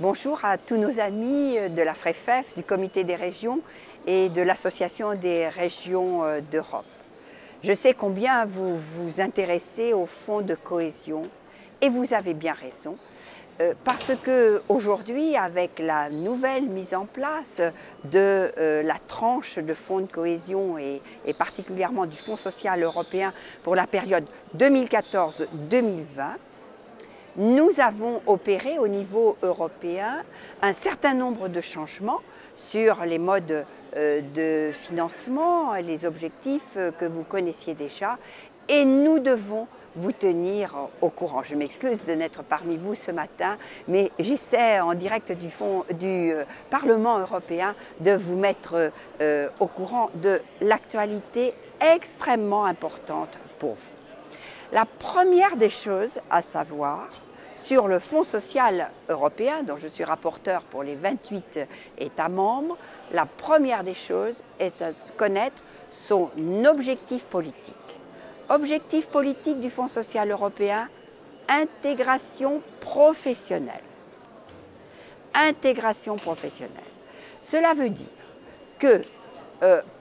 Bonjour à tous nos amis de la FREFEF, du Comité des régions et de l'Association des régions d'Europe. Je sais combien vous vous intéressez au fonds de cohésion et vous avez bien raison. Parce qu'aujourd'hui, avec la nouvelle mise en place de la tranche de fonds de cohésion et particulièrement du Fonds social européen pour la période 2014-2020, nous avons opéré au niveau européen un certain nombre de changements sur les modes de financement, les objectifs que vous connaissiez déjà, et nous devons vous tenir au courant. Je m'excuse de n'être parmi vous ce matin, mais j'essaie en direct du Parlement européen de vous mettre au courant de l'actualité extrêmement importante pour vous. La première des choses à savoir, sur le Fonds social européen, dont je suis rapporteur pour les 28 États membres, la première des choses est de connaître son objectif politique. Objectif politique du Fonds social européen, intégration professionnelle. Intégration professionnelle. Cela veut dire que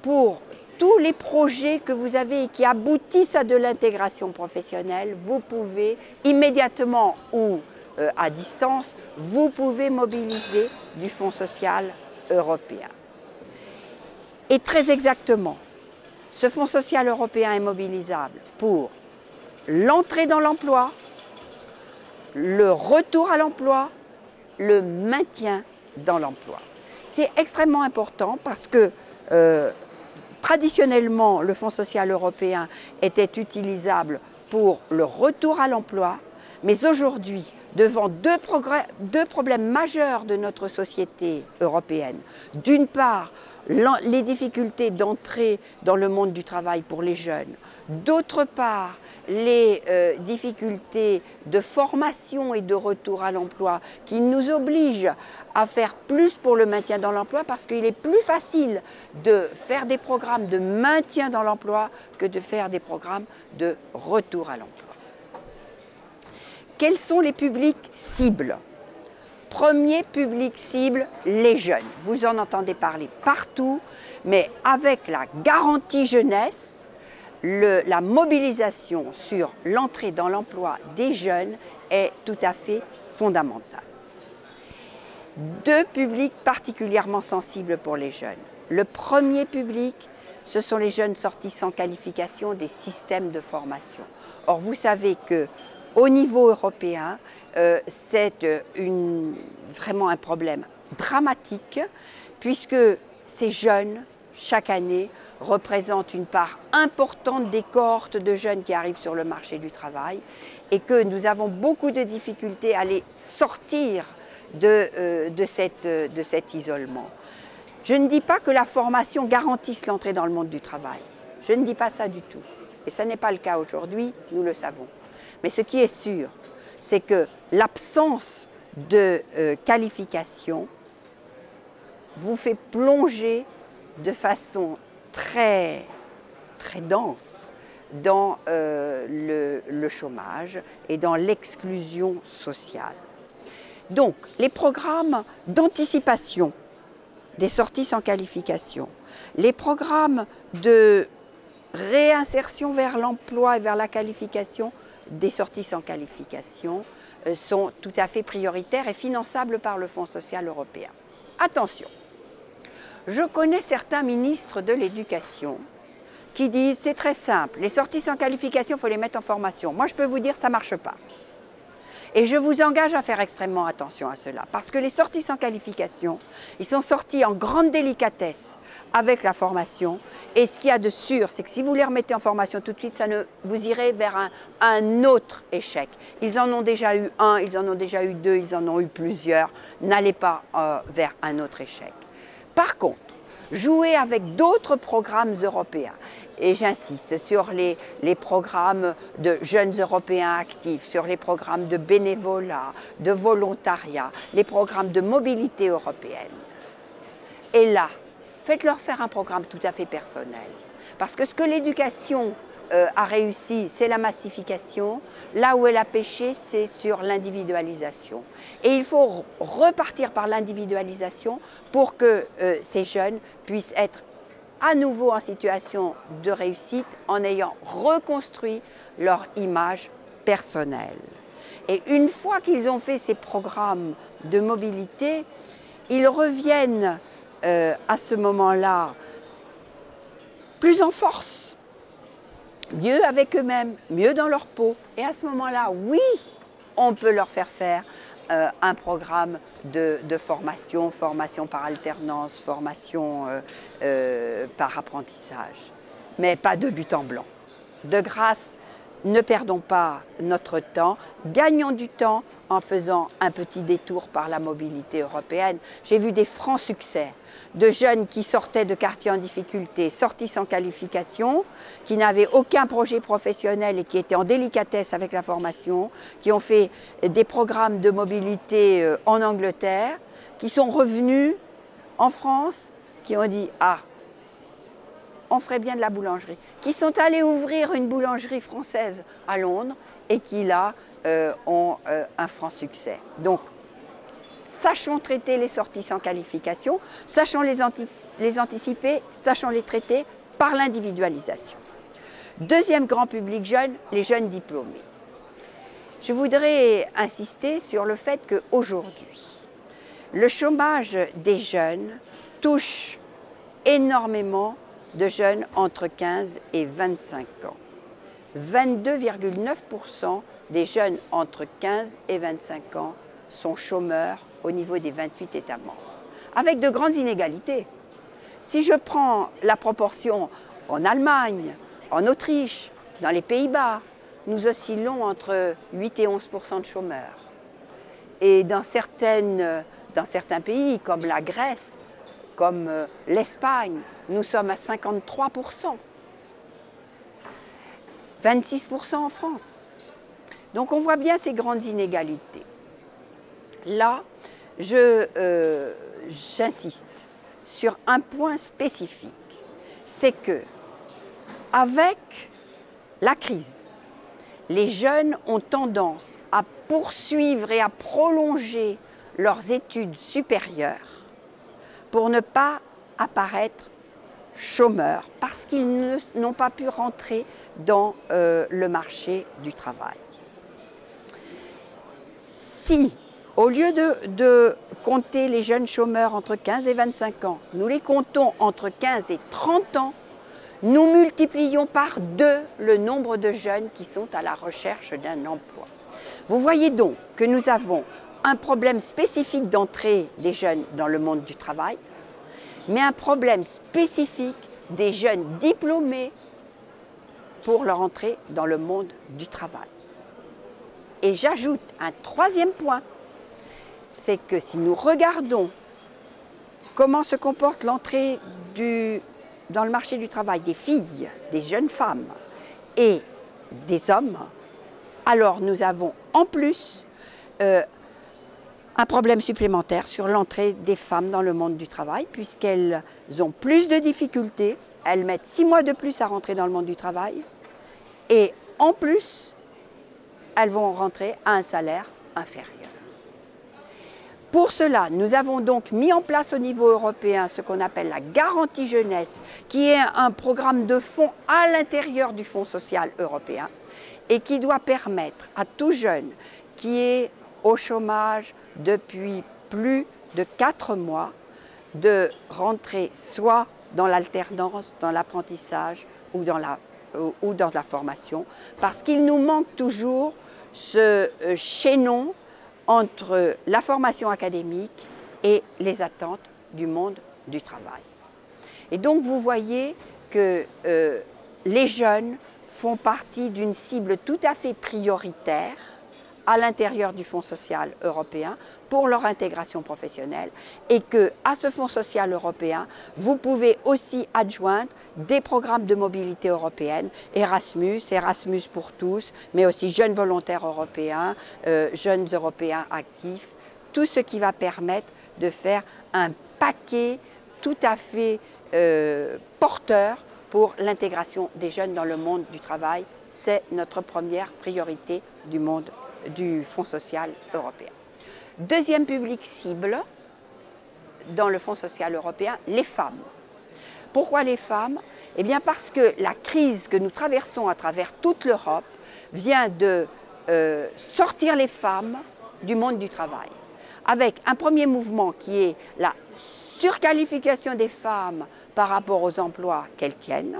pour tous les projets que vous avez et qui aboutissent à de l'intégration professionnelle, vous pouvez immédiatement ou à distance, vous pouvez mobiliser du Fonds social européen. Et très exactement, ce Fonds social européen est mobilisable pour l'entrée dans l'emploi, le retour à l'emploi, le maintien dans l'emploi. C'est extrêmement important parce que traditionnellement, le Fonds social européen était utilisable pour le retour à l'emploi, mais aujourd'hui, devant deux problèmes majeurs de notre société européenne, d'une part, les difficultés d'entrée dans le monde du travail pour les jeunes, d'autre part, les difficultés de formation et de retour à l'emploi qui nous obligent à faire plus pour le maintien dans l'emploi parce qu'il est plus facile de faire des programmes de maintien dans l'emploi que de faire des programmes de retour à l'emploi. Quels sont les publics cibles ? Premier public cible, les jeunes. Vous en entendez parler partout, mais avec la garantie jeunesse, la mobilisation sur l'entrée dans l'emploi des jeunes est tout à fait fondamentale. Deux publics particulièrement sensibles pour les jeunes. Le premier public, ce sont les jeunes sortis sans qualification des systèmes de formation. Or, vous savez qu'au niveau européen, c'est vraiment un problème dramatique puisque ces jeunes, chaque année, représentent une part importante des cohortes de jeunes qui arrivent sur le marché du travail et que nous avons beaucoup de difficultés à les sortir de cet isolement. Je ne dis pas que la formation garantisse l'entrée dans le monde du travail. Je ne dis pas ça du tout. Et ce n'est pas le cas aujourd'hui, nous le savons. Mais ce qui est sûr, c'est que l'absence de qualification vous fait plonger de façon très dense dans le chômage et dans l'exclusion sociale. Donc, les programmes d'anticipation des sorties sans qualification, les programmes de réinsertion vers l'emploi et vers la qualification des sorties sans qualification sont tout à fait prioritaires et finançables par le Fonds social européen. Attention, je connais certains ministres de l'Éducation qui disent c'est très simple, les sorties sans qualification, il faut les mettre en formation. Moi, je peux vous dire ça ne marche pas. Et je vous engage à faire extrêmement attention à cela, parce que les sorties sans qualification, ils sont sortis en grande délicatesse avec la formation. Et ce qu'il y a de sûr, c'est que si vous les remettez en formation tout de suite, vous irez vers un autre échec. Ils en ont déjà eu un, ils en ont déjà eu deux, ils en ont eu plusieurs. N'allez pas vers un autre échec. Par contre, jouez avec d'autres programmes européens. Et j'insiste sur les programmes de jeunes Européens actifs, sur les programmes de bénévolat, de volontariat, les programmes de mobilité européenne. Et là, faites-leur faire un programme tout à fait personnel. Parce que ce que l'éducation a réussi, c'est la massification. Là où elle a péché, c'est sur l'individualisation. Et il faut repartir par l'individualisation pour que ces jeunes puissent être à nouveau en situation de réussite en ayant reconstruit leur image personnelle. Et une fois qu'ils ont fait ces programmes de mobilité, ils reviennent à ce moment-là plus en force, mieux avec eux-mêmes, mieux dans leur peau. Et à ce moment-là, oui, on peut leur faire un programme de formation, formation par alternance, formation par apprentissage, mais pas de but en blanc. De grâce, ne perdons pas notre temps, gagnons du temps en faisant un petit détour par la mobilité européenne. J'ai vu des francs succès de jeunes qui sortaient de quartiers en difficulté, sortis sans qualification, qui n'avaient aucun projet professionnel et qui étaient en délicatesse avec la formation, qui ont fait des programmes de mobilité en Angleterre, qui sont revenus en France, qui ont dit « Ah, on ferait bien de la boulangerie », qui sont allés ouvrir une boulangerie française à Londres et qui là ont un franc succès. Donc, sachons traiter les sorties sans qualification, sachons les anticiper, sachons les traiter par l'individualisation. Deuxième grand public jeune, les jeunes diplômés. Je voudrais insister sur le fait qu'aujourd'hui, le chômage des jeunes touche énormément de jeunes entre 15 et 25 ans. 22,9% des jeunes entre 15 et 25 ans sont chômeurs au niveau des 28 États membres, avec de grandes inégalités. Si je prends la proportion en Allemagne, en Autriche, dans les Pays-Bas, nous oscillons entre 8 et 11% de chômeurs. Et dans certains pays, comme la Grèce, comme l'Espagne, nous sommes à 53%. 26% en France. Donc on voit bien ces grandes inégalités. Là, j'insiste sur un point spécifique, c'est que avec la crise, les jeunes ont tendance à poursuivre et à prolonger leurs études supérieures pour ne pas apparaître chômeurs, parce qu'ils n'ont pas pu rentrer dans le marché du travail. Si, au lieu de compter les jeunes chômeurs entre 15 et 25 ans, nous les comptons entre 15 et 30 ans, nous multiplions par 2 le nombre de jeunes qui sont à la recherche d'un emploi. Vous voyez donc que nous avons un problème spécifique d'entrée des jeunes dans le monde du travail, mais un problème spécifique des jeunes diplômés pour leur entrée dans le monde du travail. Et j'ajoute un troisième point, c'est que si nous regardons comment se comporte l'entrée dans le marché du travail des filles, des jeunes femmes et des hommes, alors nous avons en plus un problème supplémentaire sur l'entrée des femmes dans le monde du travail, puisqu'elles ont plus de difficultés, elles mettent 6 mois de plus à rentrer dans le monde du travail, et en plus, elles vont rentrer à un salaire inférieur. Pour cela, nous avons donc mis en place au niveau européen ce qu'on appelle la garantie jeunesse, qui est un programme de fonds à l'intérieur du Fonds social européen et qui doit permettre à tout jeune qui est au chômage depuis plus de 4 mois de rentrer soit dans l'alternance, dans l'apprentissage ou dans la formation, parce qu'il nous manque toujours ce chaînon entre la formation académique et les attentes du monde du travail. Et donc vous voyez que les jeunes font partie d'une cible tout à fait prioritaire à l'intérieur du Fonds social européen pour leur intégration professionnelle, et qu'à ce Fonds social européen, vous pouvez aussi adjoindre des programmes de mobilité européenne, Erasmus, Erasmus pour tous, mais aussi Jeunes volontaires européens, Jeunes européens actifs, tout ce qui va permettre de faire un paquet tout à fait porteur pour l'intégration des jeunes dans le monde du travail. C'est notre première priorité du Fonds social européen. Deuxième public cible dans le Fonds social européen, les femmes. Pourquoi les femmes? Eh bien parce que la crise que nous traversons à travers toute l'Europe vient de sortir les femmes du monde du travail. Avec un premier mouvement qui est la surqualification des femmes par rapport aux emplois qu'elles tiennent.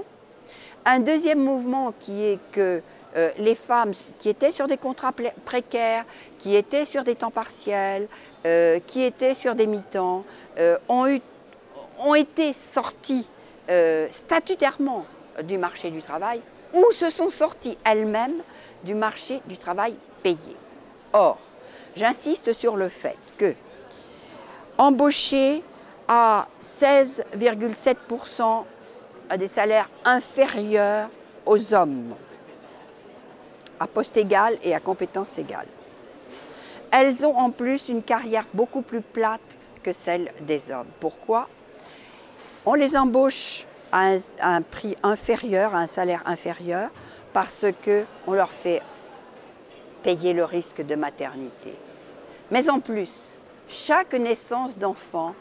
Un deuxième mouvement qui est que les femmes qui étaient sur des contrats précaires, qui étaient sur des temps partiels, qui étaient sur des mi-temps, ont été sorties statutairement du marché du travail ou se sont sorties elles-mêmes du marché du travail payé. Or, j'insiste sur le fait que embaucher à 16,7% à des salaires inférieurs aux hommes, à poste égal et à compétences égales. Elles ont en plus une carrière beaucoup plus plate que celle des hommes. Pourquoi? On les embauche à un prix inférieur, à un salaire inférieur, parce qu'on leur fait payer le risque de maternité. Mais en plus, chaque naissance d'enfant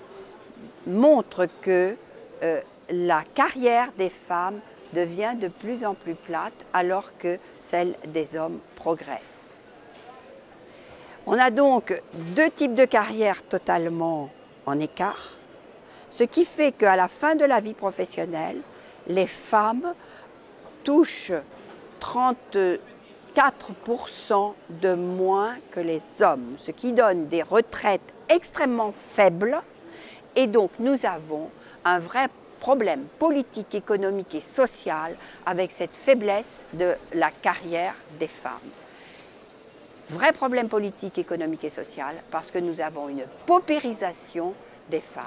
montre que la carrière des femmes devient de plus en plus plate alors que celle des hommes progresse. On a donc deux types de carrières totalement en écart, ce qui fait qu'à la fin de la vie professionnelle, les femmes touchent 34% de moins que les hommes, ce qui donne des retraites extrêmement faibles. Et donc nous avons un vrai problème politique, économique et social avec cette faiblesse de la carrière des femmes. Vrai problème politique, économique et social parce que nous avons une paupérisation des femmes.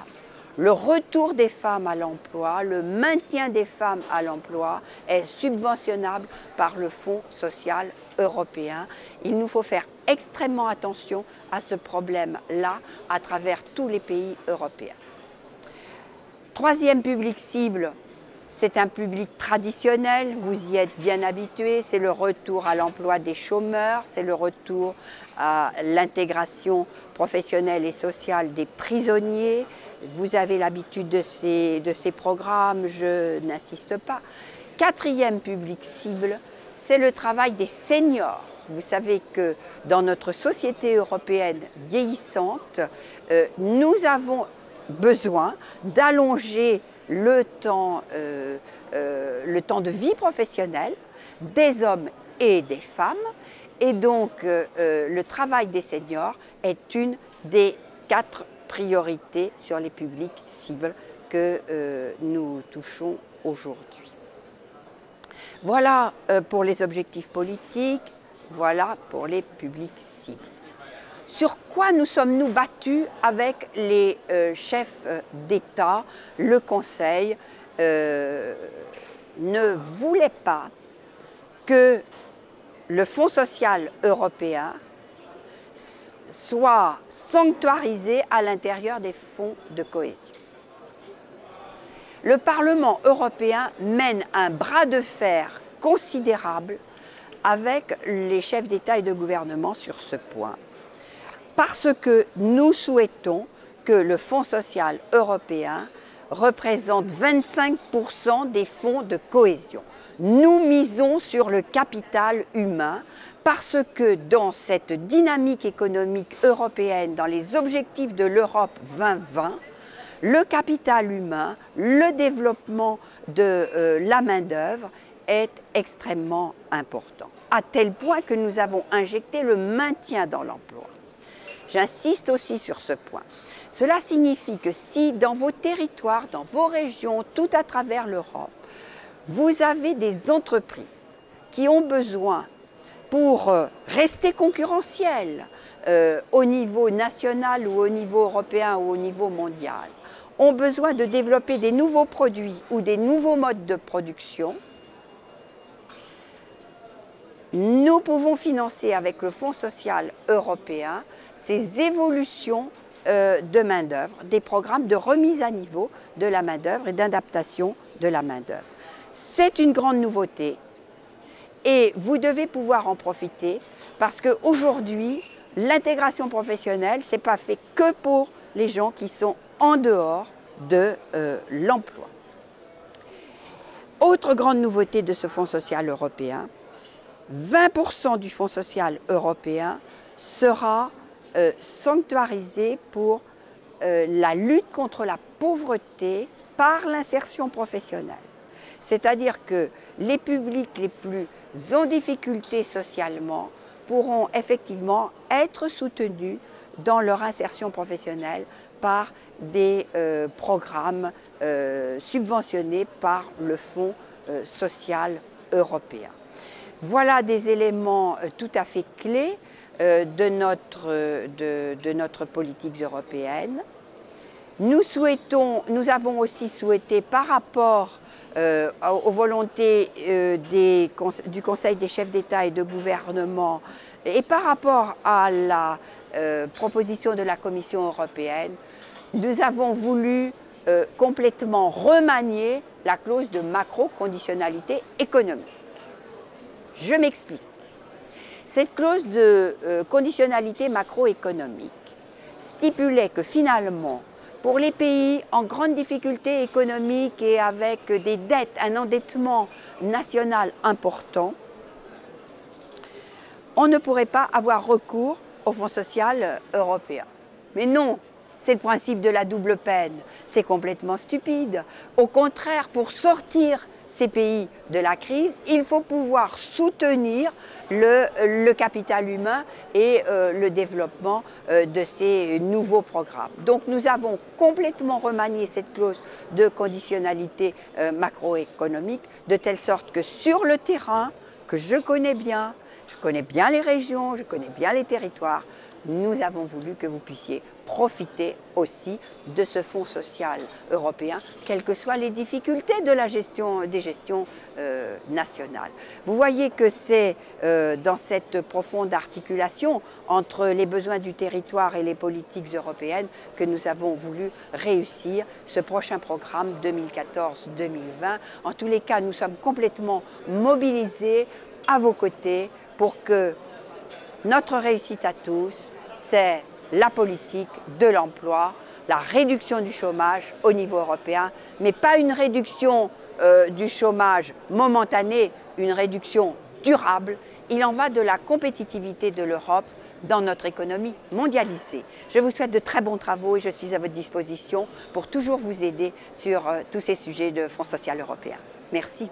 Le retour des femmes à l'emploi, le maintien des femmes à l'emploi est subventionnable par le Fonds social européen. Il nous faut faire extrêmement attention à ce problème-là à travers tous les pays européens. Troisième public cible, c'est un public traditionnel, vous y êtes bien habitués, c'est le retour à l'emploi des chômeurs, c'est le retour à l'intégration professionnelle et sociale des prisonniers. Vous avez l'habitude de ces programmes, je n'insiste pas. Quatrième public cible, c'est le travail des seniors. Vous savez que dans notre société européenne vieillissante, nous avons besoin d'allonger le temps de vie professionnelle des hommes et des femmes. Et donc, le travail des seniors est une des 4 priorités sur les publics cibles que nous touchons aujourd'hui. Voilà pour les objectifs politiques, voilà pour les publics cibles. Sur quoi nous sommes-nous battus avec les chefs d'État? Le Conseil ne voulait pas que le Fonds social européen soit sanctuarisé à l'intérieur des fonds de cohésion. Le Parlement européen mène un bras de fer considérable avec les chefs d'État et de gouvernement sur ce point, parce que nous souhaitons que le Fonds social européen représente 25% des fonds de cohésion. Nous misons sur le capital humain parce que dans cette dynamique économique européenne, dans les objectifs de l'Europe 2020, le capital humain, le développement de la main-d'œuvre est extrêmement important, à tel point que nous avons injecté le maintien dans l'emploi. J'insiste aussi sur ce point. Cela signifie que si dans vos territoires, dans vos régions, tout à travers l'Europe, vous avez des entreprises qui ont besoin, pour rester concurrentielles au niveau national ou au niveau européen ou au niveau mondial, ont besoin de développer des nouveaux produits ou des nouveaux modes de production, nous pouvons financer avec le Fonds social européen ces évolutions de main-d'œuvre, des programmes de remise à niveau de la main-d'œuvre et d'adaptation de la main-d'œuvre. C'est une grande nouveauté et vous devez pouvoir en profiter parce qu'aujourd'hui, l'intégration professionnelle, ce n'est pas fait que pour les gens qui sont en dehors de l'emploi. Autre grande nouveauté de ce Fonds social européen, 20% du Fonds social européen sera sanctuarisé pour la lutte contre la pauvreté par l'insertion professionnelle. C'est-à-dire que les publics les plus en difficulté socialement pourront effectivement être soutenus dans leur insertion professionnelle par des programmes subventionnés par le Fonds social européen. Voilà des éléments tout à fait clés de notre politique européenne. Nous avons aussi souhaité, par rapport aux volontés du Conseil des chefs d'État et de gouvernement et par rapport à la proposition de la Commission européenne, nous avons voulu complètement remanier la clause de macro-conditionnalité économique. Je m'explique. Cette clause de conditionnalité macroéconomique stipulait que finalement, pour les pays en grande difficulté économique et avec des dettes, un endettement national important, on ne pourrait pas avoir recours au Fonds social européen. Mais non, c'est le principe de la double peine. C'est complètement stupide. Au contraire, pour sortir ces pays de la crise, il faut pouvoir soutenir le capital humain et le développement de ces nouveaux programmes. Donc nous avons complètement remanié cette clause de conditionnalité macroéconomique de telle sorte que sur le terrain, que je connais bien les régions, je connais bien les territoires, nous avons voulu que vous puissiez profiter aussi de ce Fonds social européen, quelles que soient les difficultés de la gestion, des gestions nationales. Vous voyez que c'est dans cette profonde articulation entre les besoins du territoire et les politiques européennes que nous avons voulu réussir ce prochain programme 2014-2020. En tous les cas, nous sommes complètement mobilisés à vos côtés pour que notre réussite à tous, c'est la politique de l'emploi, la réduction du chômage au niveau européen, mais pas une réduction du chômage momentanée, une réduction durable. Il en va de la compétitivité de l'Europe dans notre économie mondialisée. Je vous souhaite de très bons travaux et je suis à votre disposition pour toujours vous aider sur tous ces sujets de Fonds social européen. Merci.